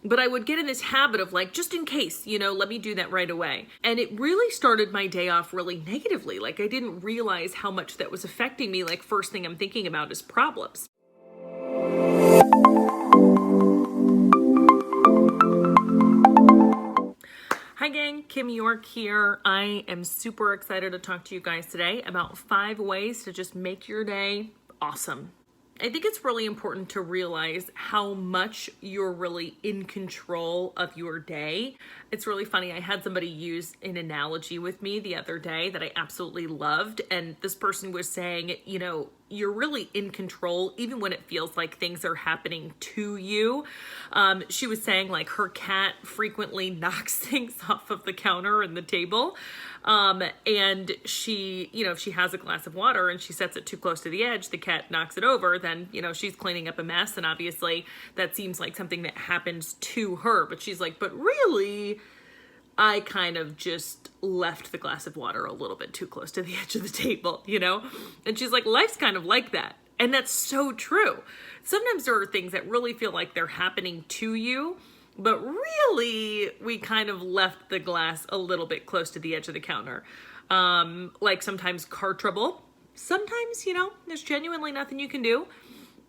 but I would get in this habit of like, just in case, let me do that right away. And it really started my day off really negatively. Like I didn't realize how much that was affecting me. Like first thing I'm thinking about is problems. Hi gang, Kim York here. I am super excited to talk to you guys today about 5 ways to just make your day awesome. I think it's really important to realize how much you're really in control of your day. It's really funny. I had somebody use an analogy with me the other day that I absolutely loved. And this person was saying, you're really in control even when it feels like things are happening to you. She was saying like her cat frequently knocks things off of the counter and the table. And she, if she has a glass of water and she sets it too close to the edge, the cat knocks it over, then, she's cleaning up a mess. And obviously that seems like something that happens to her, but she's like, but really, I kind of just left the glass of water a little bit too close to the edge of the table, And she's like, life's kind of like that. And that's so true. Sometimes there are things that really feel like they're happening to you, but really we kind of left the glass a little bit close to the edge of the counter. Like sometimes car trouble. Sometimes, there's genuinely nothing you can do.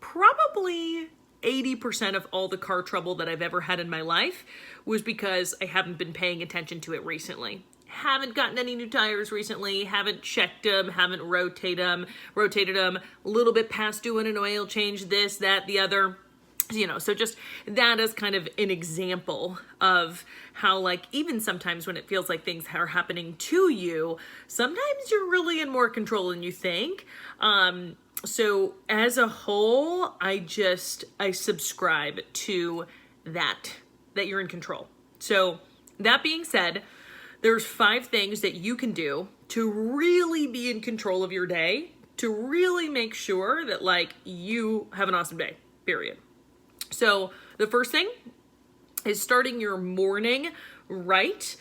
Probably 80% of all the car trouble that I've ever had in my life was because I haven't been paying attention to it recently. Haven't gotten any new tires recently, haven't checked them, haven't rotated them, a little bit past doing an oil change, this, that, the other. So just that is kind of an example of how like even sometimes when it feels like things are happening to you, sometimes you're really in more control than you think. So as a whole, I subscribe to that you're in control. So that being said, there's 5 things that you can do to really be in control of your day, to really make sure that like you have an awesome day, period. So the first thing is starting your morning right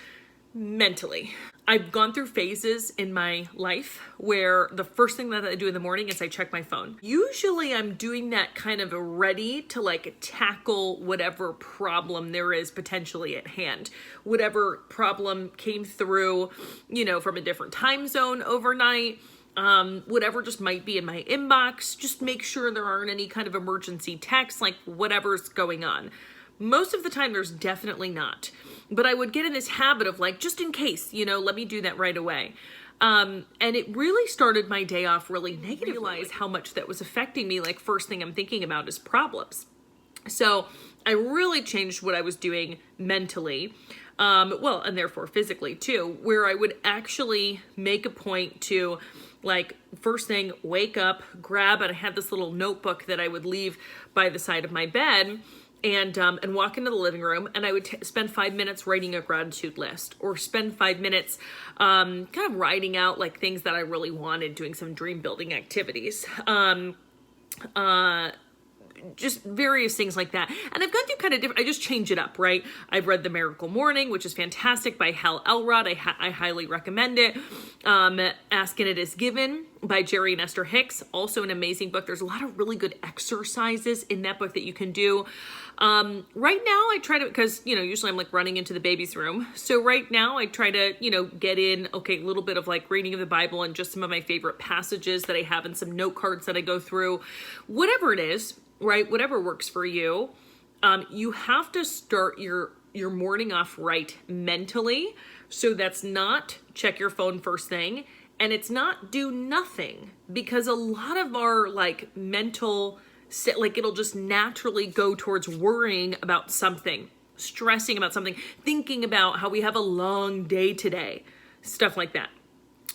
mentally. I've gone through phases in my life where the first thing that I do in the morning is I check my phone. Usually I'm doing that kind of ready to like tackle whatever problem there is potentially at hand. Whatever problem came through, from a different time zone overnight. Whatever just might be in my inbox, just make sure there aren't any kind of emergency texts, like whatever's going on. Most of the time there's definitely not, but I would get in this habit of like, just in case, let me do that right away. And it really started my day off really negatively. Realize how much that was affecting me. Like first thing I'm thinking about is problems. So I really changed what I was doing mentally. And therefore physically too, where I would actually make a point to like first thing, wake up, grab, and I had this little notebook that I would leave by the side of my bed and walk into the living room, and I would spend 5 minutes writing a gratitude list, or spend 5 minutes kind of writing out like things that I really wanted, doing some dream building activities. Just various things like that. And I've gone through kind of different, I just change it up, right? I've read The Miracle Morning, which is fantastic, by Hal Elrod. I highly recommend it. Ask and It Is Given by Jerry and Esther Hicks, also an amazing book. There's a lot of really good exercises in that book that you can do. Right now I try to, because, usually I'm like running into the baby's room. So right now I try to, get in, a little bit of like reading of the Bible and just some of my favorite passages that I have and some note cards that I go through, whatever it is. Right? Whatever works for you. You have to start your morning off right mentally. So that's not check your phone first thing, and it's not do nothing, because a lot of our like mental, like it'll just naturally go towards worrying about something, stressing about something, thinking about how we have a long day today, stuff like that.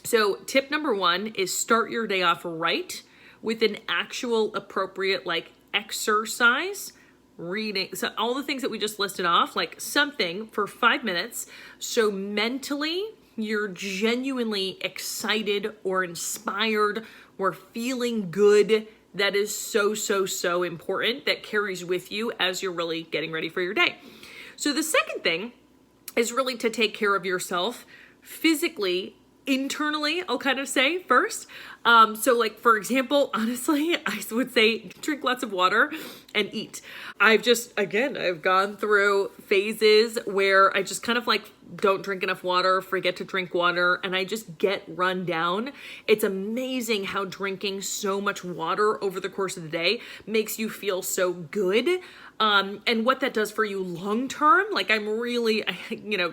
So tip number 1 is start your day off right with an actual appropriate like exercise, reading, so all the things that we just listed off, like something for 5 minutes. So mentally, you're genuinely excited or inspired or feeling good. That is so, so, so important. That carries with you as you're really getting ready for your day. So the second thing is really to take care of yourself physically, internally, I'll kind of say first. So like, for example, honestly, I would say drink lots of water and eat. I've gone through phases where I just kind of like don't drink enough water, forget to drink water, and I just get run down. It's amazing how drinking so much water over the course of the day makes you feel so good. And what that does for you long term, like I'm really,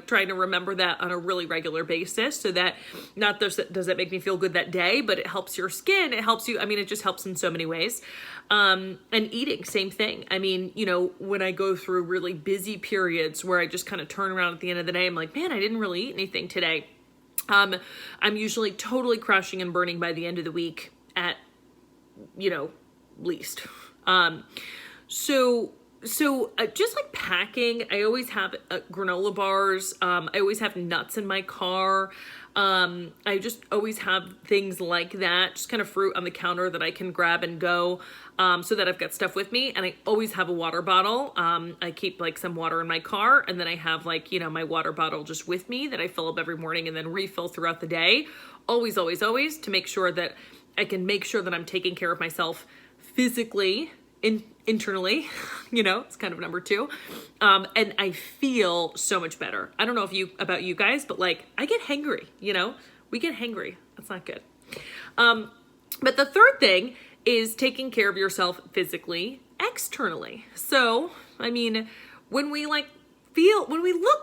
trying to remember that on a really regular basis, so that not does it make me feel good that day, but it helps your skin, it helps you, it just helps in so many ways. And eating, same thing. When I go through really busy periods where I just kind of turn around at the end of the day, I'm like, man, I didn't really eat anything today. I'm usually totally crashing and burning by the end of the week at, least. So just like packing, I always have granola bars. I always have nuts in my car. I just always have things like that, just kind of fruit on the counter that I can grab and go, so that I've got stuff with me. And I always have a water bottle. I keep like some water in my car, and then I have like, my water bottle just with me that I fill up every morning and then refill throughout the day. Always, always, always, to make sure that I can make sure that I'm taking care of myself physically, internally, it's kind of number two. And I feel so much better. I don't know about you guys, but like I get hangry, we get hangry. That's not good. But the third thing is taking care of yourself physically, externally. So, when we look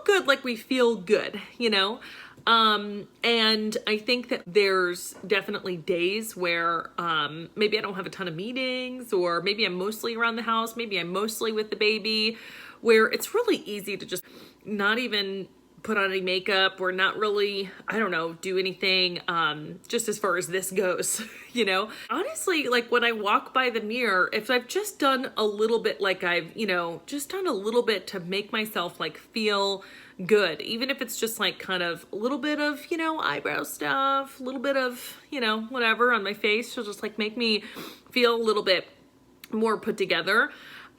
good, like we feel good, and I think that there's definitely days where, maybe I don't have a ton of meetings, or maybe I'm mostly around the house, maybe I'm mostly with the baby, where it's really easy to just not even put on any makeup, or not really, do anything, just as far as this goes, honestly, like when I walk by the mirror, if I've just done a little bit, like I've, just done a little bit to make myself like feel good, even if it's just like kind of a little bit of, eyebrow stuff, a little bit of, whatever on my face, she'll just like make me feel a little bit more put together.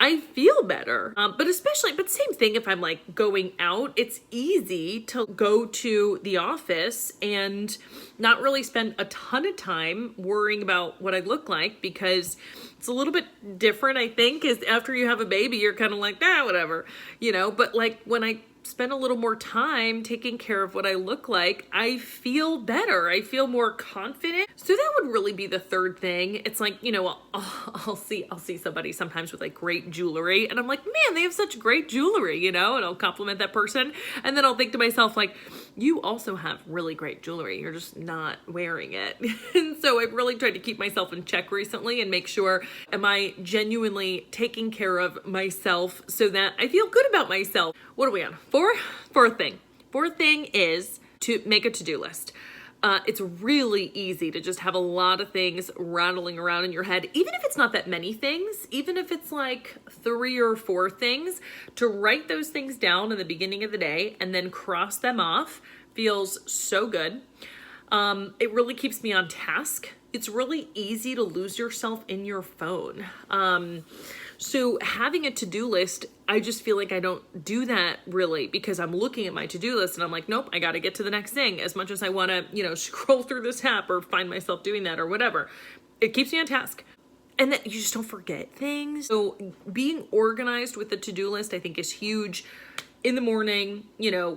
I feel better. But same thing if I'm like going out, it's easy to go to the office and not really spend a ton of time worrying about what I look like, because it's a little bit different, I think, is after you have a baby, you're kind of like, whatever, but like when I spend a little more time taking care of what I look like, I feel better. I feel more confident. So that would really be the third thing. It's like, I'll see somebody sometimes with like great jewelry, and I'm like, man, they have such great jewelry, and I'll compliment that person. And then I'll think to myself, like, you also have really great jewelry. You're just not wearing it. And so I've really tried to keep myself in check recently and make sure, am I genuinely taking care of myself so that I feel good about myself? What are we on? Fourth thing is to make a to-do list. It's really easy to just have a lot of things rattling around in your head, even if it's not that many things, even if it's like 3 or 4 things, to write those things down in the beginning of the day and then cross them off feels so good. It really keeps me on task. It's really easy to lose yourself in your phone. So having a to-do list, I just feel like I don't do that really, because I'm looking at my to-do list and I'm like, nope, I got to get to the next thing. As much as I want to, scroll through this app or find myself doing that or whatever, it keeps me on task. And that you just don't forget things. So being organized with the to-do list, I think, is huge. In the morning,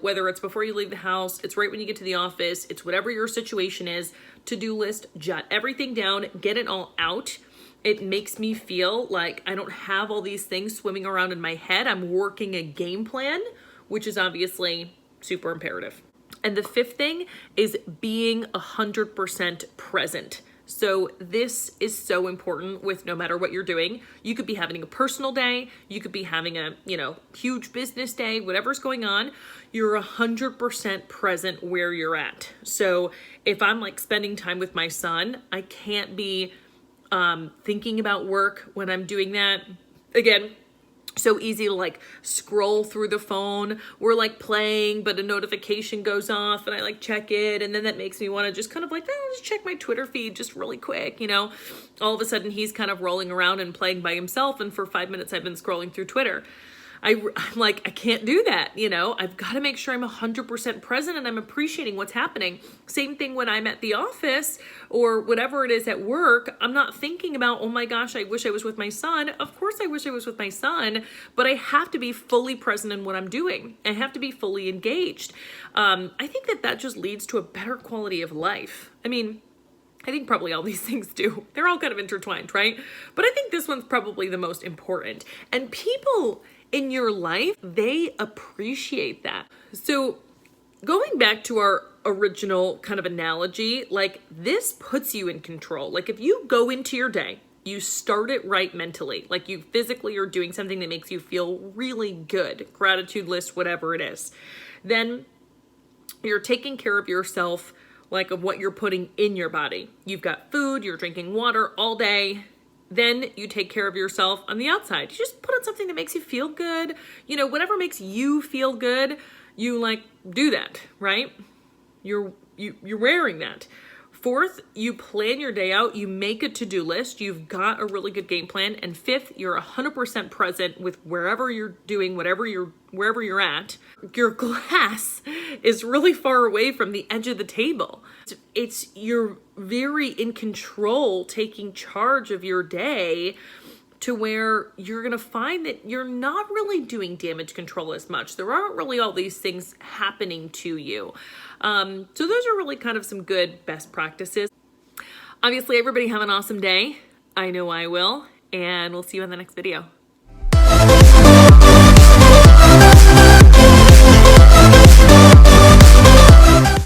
whether it's before you leave the house, it's right when you get to the office, it's whatever your situation is, to-do list, jot everything down, get it all out. It makes me feel like I don't have all these things swimming around in my head. I'm working a game plan, which is obviously super imperative. And the fifth thing is being 100% present. So this is so important with no matter what you're doing. You could be having a personal day. You could be having a, huge business day, whatever's going on. You're 100% present where you're at. So if I'm like spending time with my son, I can't be thinking about work when I'm doing that. Again, so easy to like scroll through the phone. We're like playing, but a notification goes off and I like check it. And then that makes me want to just kind of like, just check my Twitter feed just really quick. All of a sudden he's kind of rolling around and playing by himself. And for 5 minutes I've been scrolling through Twitter. I'm like, I can't do that. You know, I've got to make sure I'm 100% present and I'm appreciating what's happening. Same thing when I'm at the office or whatever it is at work. I'm not thinking about, oh my gosh, I wish I was with my son. Of course I wish I was with my son, but I have to be fully present in what I'm doing. I have to be fully engaged. I think that just leads to a better quality of life. I mean, I think probably all these things do. They're all kind of intertwined, right? But I think this one's probably the most important. And people in your life, they appreciate that. So going back to our original kind of analogy, like this puts you in control. Like if you go into your day, you start it right mentally, like you physically are doing something that makes you feel really good, gratitude list, whatever it is, then you're taking care of yourself, like of what you're putting in your body. You've got food, you're drinking water all day. Then you take care of yourself on the outside. You just put on something that makes you feel good. You know, whatever makes you feel good, you like do that, right? You're wearing that. Fourth, you plan your day out, you make a to-do list, you've got a really good game plan. And fifth, you're 100% present with wherever you're doing, wherever you're at. Your glass is really far away from the edge of the table. You're very in control, taking charge of your day to where you're gonna find that you're not really doing damage control as much. There aren't really all these things happening to you. So those are really kind of some good best practices. Obviously, everybody have an awesome day. I know I will, and we'll see you in the next video.